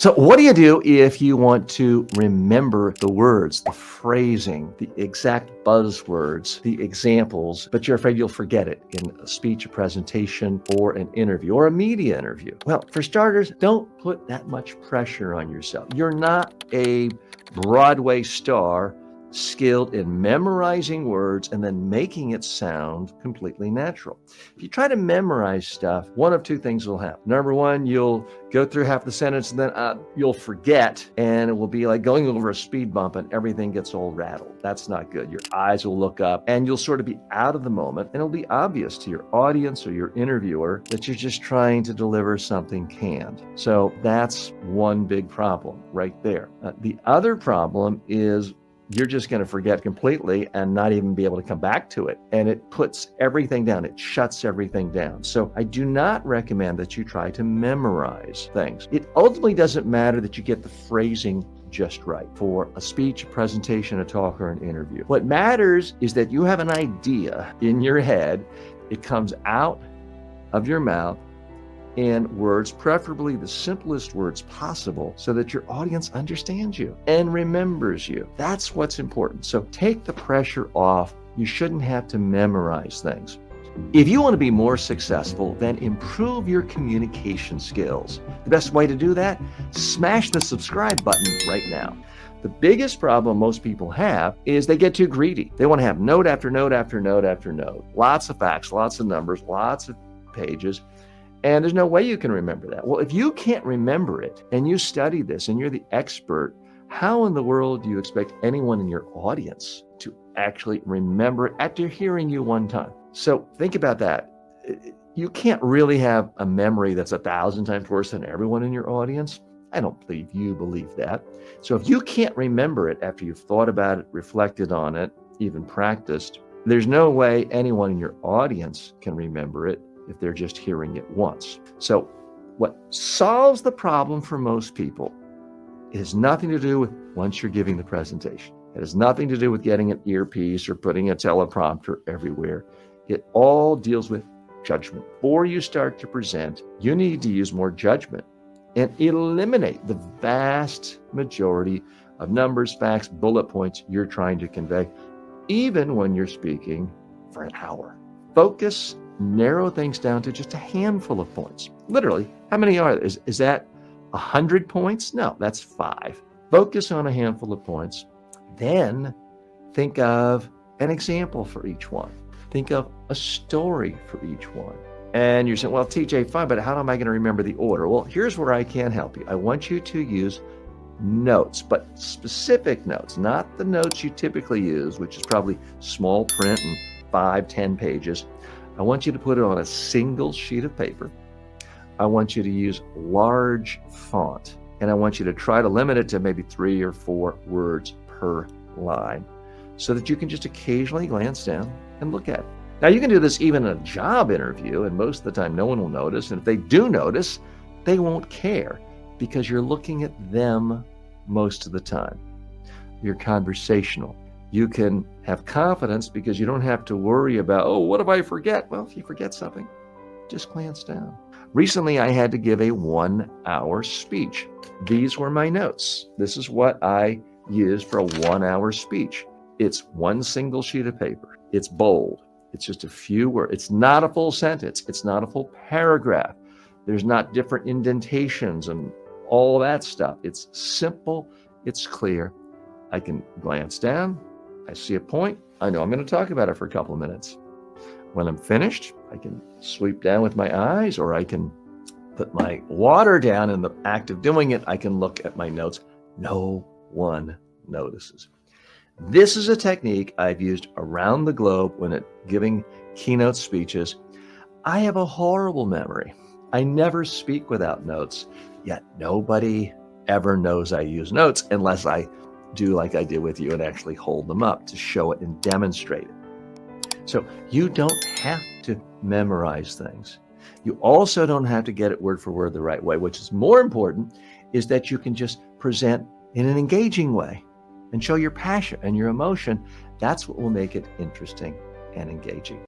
So what do you do if you want to remember the words, the phrasing, the exact buzzwords, the examples, but you're afraid you'll forget it in a speech, a presentation, or an interview, or a media interview? Well, for starters, don't put that much pressure on yourself. You're not a Broadway star skilled in memorizing words and then making it sound completely natural. If you try to memorize stuff, one of two things will happen. Number one, you'll go through half the sentence and then you'll forget, and it will be like going over a speed bump and everything gets all rattled. That's not good. Your eyes will look up and you'll sort of be out of the moment, and it'll be obvious to your audience or your interviewer that you're just trying to deliver something canned. So that's one big problem right there. The other problem is you're just going to forget completely and not even be able to come back to it. And it puts everything down. It shuts everything down. So I do not recommend that you try to memorize things. It ultimately doesn't matter that you get the phrasing just right for a speech, a presentation, a talk, or an interview. What matters is that you have an idea in your head. It comes out of your mouth in words, preferably the simplest words possible, so that your audience understands you and remembers you. That's what's important. So take the pressure off. You shouldn't have to memorize things. If you want to be more successful, then improve your communication skills. The best way to do that? Smash the subscribe button right now. The biggest problem most people have is they get too greedy. They want to have note after note after note after note. Lots of facts, lots of numbers, lots of pages. And there's no way you can remember that. Well, if you can't remember it and you study this and you're the expert, how in the world do you expect anyone in your audience to actually remember it after hearing you one time? So think about that. You can't really have a memory that's 1,000 times worse than everyone in your audience. I don't believe you believe that. So if you can't remember it after you've thought about it, reflected on it, even practiced, there's no way anyone in your audience can remember it if they're just hearing it once. So what solves the problem for most people has nothing to do with once you're giving the presentation. It has nothing to do with getting an earpiece or putting a teleprompter everywhere. It all deals with judgment. Before you start to present, you need to use more judgment and eliminate the vast majority of numbers, facts, bullet points you're trying to convey, even when you're speaking for an hour. Focus, narrow things down to just a handful of points. Literally, how many are there? Is that 100 points? No, that's 5. Focus on a handful of points. Then think of an example for each one. Think of a story for each one. And you're saying, well, TJ, fine, but how am I going to remember the order? Well, here's where I can help you. I want you to use notes, but specific notes, not the notes you typically use, which is probably small print and 5-10 pages. I want you to put it on a single sheet of paper. I want you to use large font, and I want you to try to limit it to maybe 3 or 4 words per line so that you can just occasionally glance down and look at it. Now, you can do this even in a job interview, and most of the time no one will notice. And if they do notice, they won't care because you're looking at them most of the time. You're conversational. You can have confidence because you don't have to worry about, oh, what if I forget? Well, if you forget something, just glance down. Recently, I had to give a 1-hour speech. These were my notes. This is what I used for a 1-hour speech. It's one single sheet of paper. It's bold. It's just a few words. It's not a full sentence. It's not a full paragraph. There's not different indentations and all that stuff. It's simple. It's clear. I can glance down. I see a point. I know I'm going to talk about it for a couple of minutes. When I'm finished, I can sweep down with my eyes, or I can put my water down. In the act of doing it, I can look at my notes. No one notices. This is a technique I've used around the globe when giving keynote speeches. I have a horrible memory. I never speak without notes, yet nobody ever knows I use notes unless I do like I did with you and actually hold them up to show it and demonstrate it. So you don't have to memorize things. You also don't have to get it word for word the right way. Which is more important is that you can just present in an engaging way and show your passion and your emotion. That's what will make it interesting and engaging.